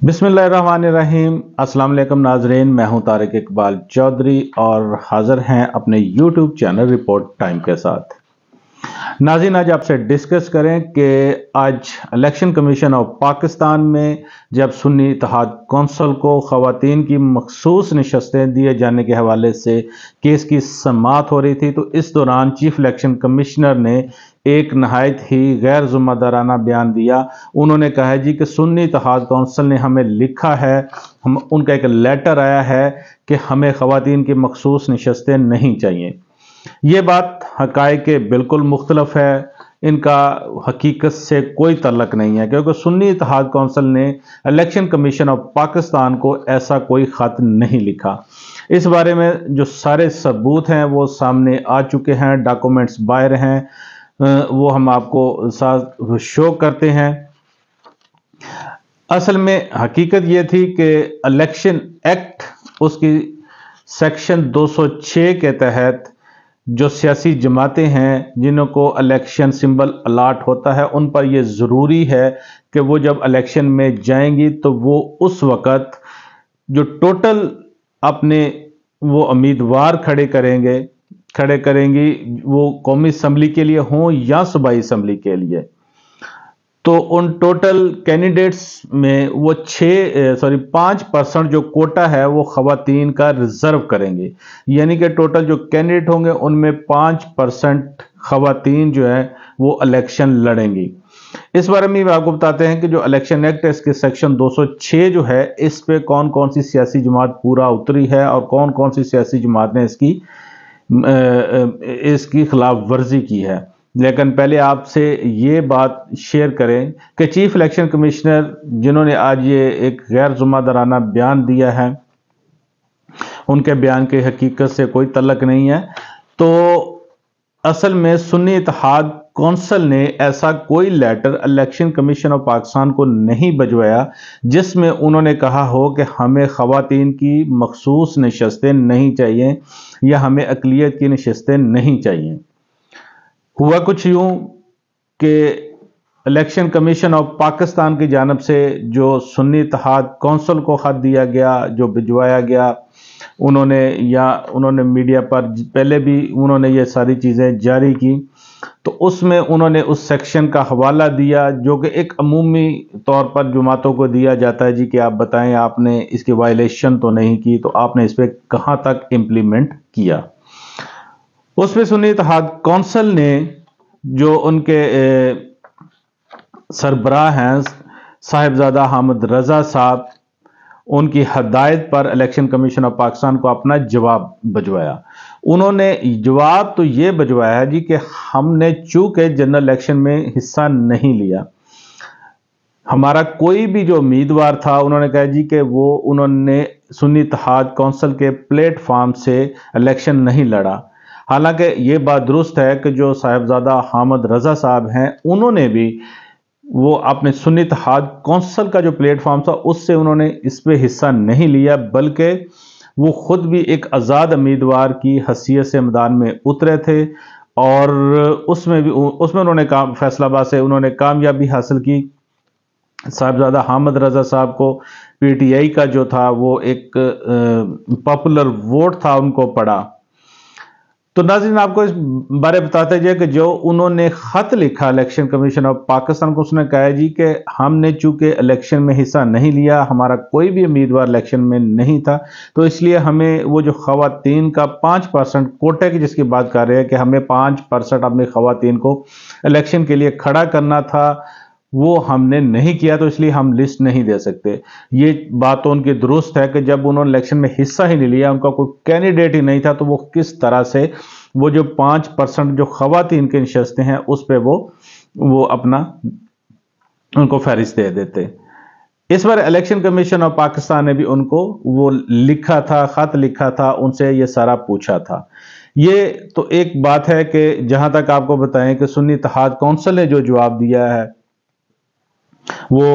बिस्मिल्लाहिर्रहमानिर्रहीम। अस्सलाम वालेकुम नाजरीन, मैं हूं तारिक इकबाल चौधरी और हाजिर हैं अपने यूट्यूब चैनल रिपोर्ट टाइम के साथ। नाज़रीन, आज आपसे डिस्कस करें कि आज इलेक्शन कमीशन ऑफ पाकिस्तान में जब सुन्नी इत्तेहाद कौंसिल को ख़वातीन की मखसूस नशस्तें दिए जाने के हवाले से केस की समाअत हो रही थी, तो इस दौरान चीफ इलेक्शन कमिश्नर ने एक नहायत ही गैर ज़िम्मेदाराना बयान दिया। उन्होंने कहा है जी कि सुन्नी इत्तेहाद कौंसिल ने हमें लिखा है, उनका एक लेटर आया है कि हमें ख़वातीन की मखसूस नशस्तें नहीं चाहिए। ये बात हक़ाइक़ के बिल्कुल मुख्तलफ है, इनका हकीकत से कोई तल्लक नहीं है, क्योंकि सुन्नी इत्तेहाद कौंसिल ने इलेक्शन कमीशन ऑफ पाकिस्तान को ऐसा कोई ख़त नहीं लिखा। इस बारे में जो सारे सबूत हैं वो सामने आ चुके हैं, डॉक्यूमेंट्स बाहर हैं, वो हम आपको साथ शो करते हैं। असल में हकीकत ये थी कि इलेक्शन एक्ट उसकी सेक्शन 206 के तहत जो सियासी जमातें हैं जिन्हों को इलेक्शन सिंबल अलाट होता है, उन पर यह ज़रूरी है कि वो जब इलेक्शन में जाएंगी तो वो उस वक़्त जो टोटल अपने वो उम्मीदवार खड़े करेंगी, वो कौमी असम्बली के लिए हों या सूबाई असम्बली के लिए, तो उन टोटल कैंडिडेट्स में वो 5% जो कोटा है वो ख़वातीन का रिजर्व करेंगे। यानी कि टोटल जो कैंडिडेट होंगे उनमें 5% ख़वातीन जो है वो इलेक्शन लड़ेंगी। इस बारे में आपको बताते हैं कि जो इलेक्शन एक्ट है इसके सेक्शन 206 जो है, इस पे कौन कौन सी सियासी जमात पूरा उतरी है और कौन कौन सी सियासी जमात ने इसकी खिलाफ वर्जी की है। लेकिन पहले आपसे ये बात शेयर करें कि चीफ इलेक्शन कमिश्नर जिन्होंने आज ये एक गैर ज़िम्मेदाराना बयान दिया है, उनके बयान की हकीकत से कोई तल्लक नहीं है। तो असल में सुन्नी इत्तेहाद कौंसिल ने ऐसा कोई letter election commission of Pakistan को नहीं भिजवाया जिसमें उन्होंने कहा हो कि हमें ख़वातीन की मखसूस नशस्तें नहीं चाहिए या हमें अक़लियत की नशस्तें नहीं चाहिए। हुआ कुछ यूं कि इलेक्शन कमीशन ऑफ पाकिस्तान की जानिब से जो सुन्नी इत्तेहाद कौंसिल को ख़त दिया गया, जो भिजवाया गया, उन्होंने मीडिया पर पहले भी उन्होंने ये सारी चीज़ें जारी की, तो उसमें उन्होंने उस सेक्शन का हवाला दिया जो कि एक अमूमी तौर पर जमातों को दिया जाता है जी कि आप बताएं आपने इसकी वायलेशन तो नहीं की, तो आपने इस पर कहाँ तक इम्प्लीमेंट किया। उसमें सुन्नी इत्तेहाद कौंसिल ने जो उनके सरबराह हैं साहिबजादा हामिद रज़ा साहब, उनकी हदायत पर इलेक्शन कमीशन ऑफ पाकिस्तान को अपना जवाब भिजवाया। उन्होंने जवाब तो ये भिजवाया है जी कि हमने चूंकि जनरल इलेक्शन में हिस्सा नहीं लिया, हमारा कोई भी जो उम्मीदवार था, उन्होंने कहा जी कि उन्होंने सुन्नी इत्तेहाद कौंसिल के प्लेटफॉर्म से इलेक्शन नहीं लड़ा। हालांकि ये बात दुरुस्त है कि जो साहिबजादा हामिद रज़ा साहब हैं, उन्होंने भी वो अपने सुन्नी इत्तेहाद कौंसिल का जो प्लेटफॉर्म था उससे उन्होंने इस पे हिस्सा नहीं लिया, बल्कि वो खुद भी एक आज़ाद उम्मीदवार की हैसियत से मैदान में उतरे थे और उसमें उन्होंने फैसलाबाद से उन्होंने कामयाबी हासिल की। साहिबजादा हामिद रज़ा साहब को पीटीआई का जो था वो एक पॉपुलर वोट था उनको पड़ा। तो नाज़रीन, आपको इस बारे बताते हैं कि जो उन्होंने ख़त लिखा इलेक्शन कमीशन ऑफ पाकिस्तान को, उसने कहा जी कि हमने चूंकि इलेक्शन में हिस्सा नहीं लिया, हमारा कोई भी उम्मीदवार इलेक्शन में नहीं था, तो इसलिए हमें वो जो ख़वातीन का 5% कोटे की जिसकी बात कर रहे हैं कि हमें 5% अपनी ख़वातीन को इलेक्शन के लिए खड़ा करना था, वो हमने नहीं किया, तो इसलिए हम लिस्ट नहीं दे सकते। ये बात तो उनकी दुरुस्त है कि जब उन्होंने इलेक्शन में हिस्सा ही नहीं लिया, उनका कोई कैंडिडेट ही नहीं था, तो वो किस तरह से वो जो 5% जो ख़वातीन के नशस्तें हैं उस पर वो अपना उनको फहरिस्त दे देते। इस बार इलेक्शन कमीशन ऑफ पाकिस्तान ने भी उनको वो लिखा था, ख़त लिखा था, उनसे ये सारा पूछा था। ये तो एक बात है कि जहां तक आपको बताएं कि सुन्नी इत्तेहाद कौंसिल ने जो जवाब दिया है वो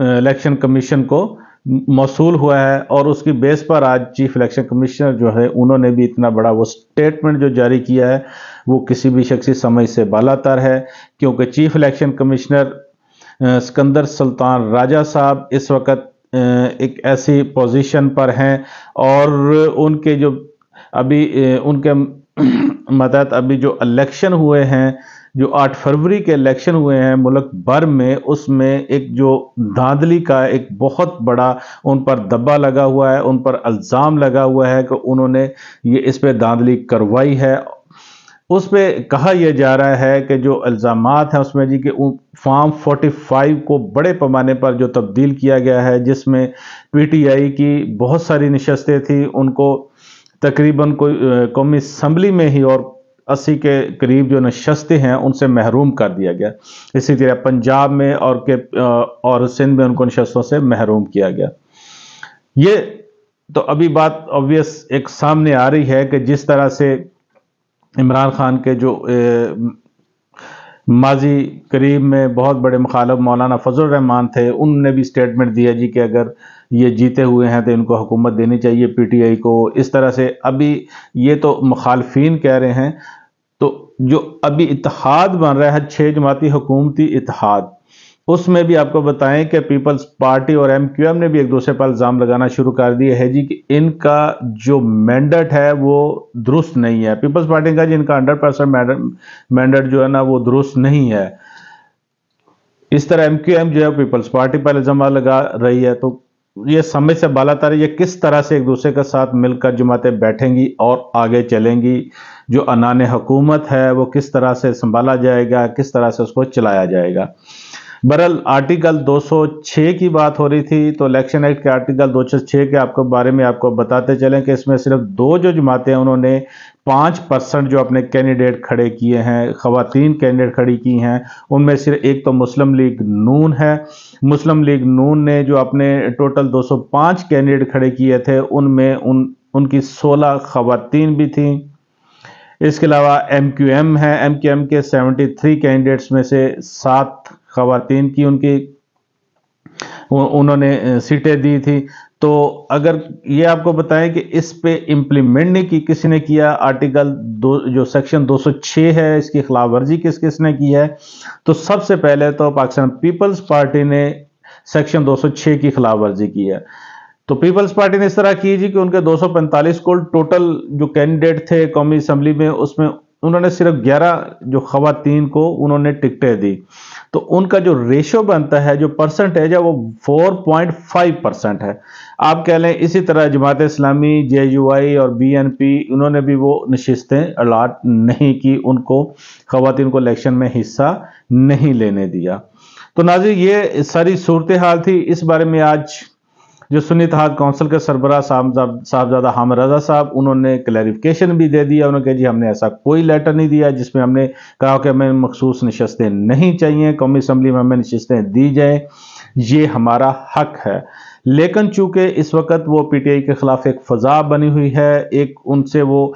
इलेक्शन कमीशन को मौसूल हुआ है और उसकी बेस पर आज चीफ इलेक्शन कमिश्नर जो है उन्होंने भी इतना बड़ा वो स्टेटमेंट जो जारी किया है वो किसी भी शख्सी समझ से बालातर है, क्योंकि chief election commissioner Sikandar Sultan Raja साहब इस वक्त ایک ایسی پوزیشن پر ہیں اور ان کے جو ابھی ان کے متحد ابھی جو الیکشن ہوئے ہیں، جو 8 فروری کے الیکشن ہوئے ہیں ملک بھر میں، اس میں ایک جو دھاندلی کا ایک بہت بڑا ان پر دبا لگا ہوا ہے، ان پر الزام لگا ہوا ہے کہ انہوں نے اس پہ دھاندلی کروائی ہے۔ اس پہ کہا یہ جا رہا ہے کہ جو الزامات ہیں اس میں کہ فارم 45 کو بڑے پیمانے پر جو تبدیل کیا گیا ہے، جس میں پی ٹی آئی کی بہت ساری نشستیں تھیں، ان کو تقریباً قومی اسمبلی میں ہی اور 80 کے قریب جو نشستیں ہیں ان سے محروم کر دیا گیا۔ اسی طرح پنجاب میں اور سندھ میں ان کو نشستوں سے محروم کیا گیا۔ یہ تو ابھی بات obvious ایک سامنے آ رہی ہے کہ جس طرح سے عمران خان کے جو ماضی قریب میں بہت بڑے مخالف مولانا فضل الرحمان تھے، ان نے بھی سٹیٹمنٹ دیا کہ اگر یہ جیتے ہوئے ہیں تو ان کو حکومت دینی چاہیے پی ٹی آئی کو۔ اس طرح سے ابھی یہ تو مخالفین کہہ رہے ہیں، تو جو ابھی اتحاد بن رہا ہے 6 جماعتی حکومتی اتحاد، اس میں بھی آپ کو بتائیں کہ پیپلز پارٹی اور ایم کیو ایم نے بھی ایک دوسرے پر الزام لگانا شروع کر دیے ہے کہ ان کا جو مینڈیٹ ہے وہ درست نہیں ہے۔ پیپلز پارٹی کا ان کا 100% مینڈیٹ جو ہے نا وہ درست نہیں ہے۔ اس طرح ایم کیو ایم جو ہے پیپلز پارٹی پر الزام لگا رہی ہے۔ تو یہ سمجھ سے بالا تر یہ کس طرح سے ایک دوسرے کے ساتھ مل کر جماعتیں بیٹھیں گی اور آگے چلیں گی، جو عنان حکومت ہے وہ کس طرح سے سنبھالا جائے گا، کس طرح سے اس کو چلایا جائے گا۔ برحال آرٹیکل 206 کی بات ہو رہی تھی، تو الیکشن ایکٹ کے آرٹیکل 206 کے بارے میں آپ کو بتاتے چلیں کہ اس میں صرف 2 جو جماعتیں ہیں انہوں نے 5% جو اپنے کینڈیڈیٹ کھڑے کیے ہیں، خواتین کینڈیڈیٹ کھڑی کی ہیں، ان میں صرف ایک تو مسلم لیگ نون ہے۔ مسلم لیگ نون نے جو اپنے ٹوٹل 205 کینڈیڈیٹ کھڑے کیے تھے، ان میں ان کی 16 خواتین بھی تھیں۔ اس کے علاوہ ایم کیو ایم ہے، ایم کیو ایم کے 73 کینڈیڈیٹس میں سے 7 خواتین کی انہوں نے سیٹیں دی تھی۔ تو اگر یہ آپ کو بتائیں کہ اس پہ امپلیمنٹ نہیں کی کسی نے کیا، آرٹیکل جو سیکشن 206 ہے اس کی خلاف ورزی کس نے کی ہے، تو سب سے پہلے تو پاکستان پیپلز پارٹی نے سیکشن 206 کی خلاف ورزی کی ہے۔ تو پیپلز پارٹی نے اس طرح کی کہ ان کے 245 کو ٹوٹل جو کینڈیڈیٹ تھے قومی اسمبلی میں، اس میں انہوں نے صرف 11 جو خواتین کو انہوں نے ٹکٹیں دی۔ تو ان کا جو ریشو بنتا ہے، جو پرسنٹیج ہے، وہ 4.5% ہے۔ آپ کہہ لیں اسی طرح جماعت اسلامی، جے یو آئی اور بی این پی، انہوں نے بھی وہ نشستیں الاٹ نہیں کی، ان کو خواتین کو الیکشن میں حصہ نہیں لینے دیا۔ تو ناظرین یہ ساری صورتحال تھی۔ اس بارے میں آج جو سنی اتحاد کونسل کے سربراہ صاحبزادہ حامد رضا صاحب، انہوں نے کلیریفیکیشن بھی دے دیا۔ انہوں نے کہا جی ہم نے ایسا کوئی لیٹر نہیں دیا جس میں ہم نے کہا کہ ہمیں مخصوص نشستیں نہیں چاہیے، قومی اسمبلی میں ہمیں نشستیں دی جائیں، یہ ہمارا حق ہے۔ لیکن چونکہ اس وقت وہ پی ٹی آئی کے خلاف ایک فضا بنی ہوئی ہے، ایک ان سے وہ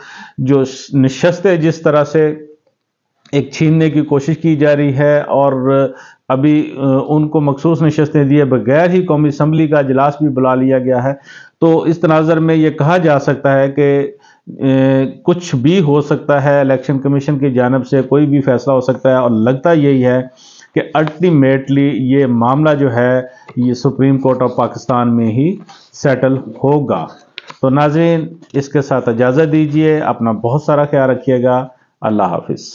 جو نشستیں جس طرح سے ایک چھیننے کی کوشش کی جا رہی ہے، اور ابھی ان کو مخصوص نشستیں دیے بغیر ہی قومی اسمبلی کا اجلاس بھی بلا لیا گیا ہے۔ تو اس تناظر میں یہ کہا جا سکتا ہے کہ کچھ بھی ہو سکتا ہے، الیکشن کمیشن کی جانب سے کوئی بھی فیصلہ ہو سکتا ہے، اور لگتا یہی ہے کہ الٹیمیٹلی یہ معاملہ جو ہے یہ سپریم کورٹ آف پاکستان میں ہی سیٹل ہوگا۔ تو ناظرین اس کے ساتھ اجازت دیجیے، اپنا بہت سارا خیال رکھیے گا۔ اللہ حافظ۔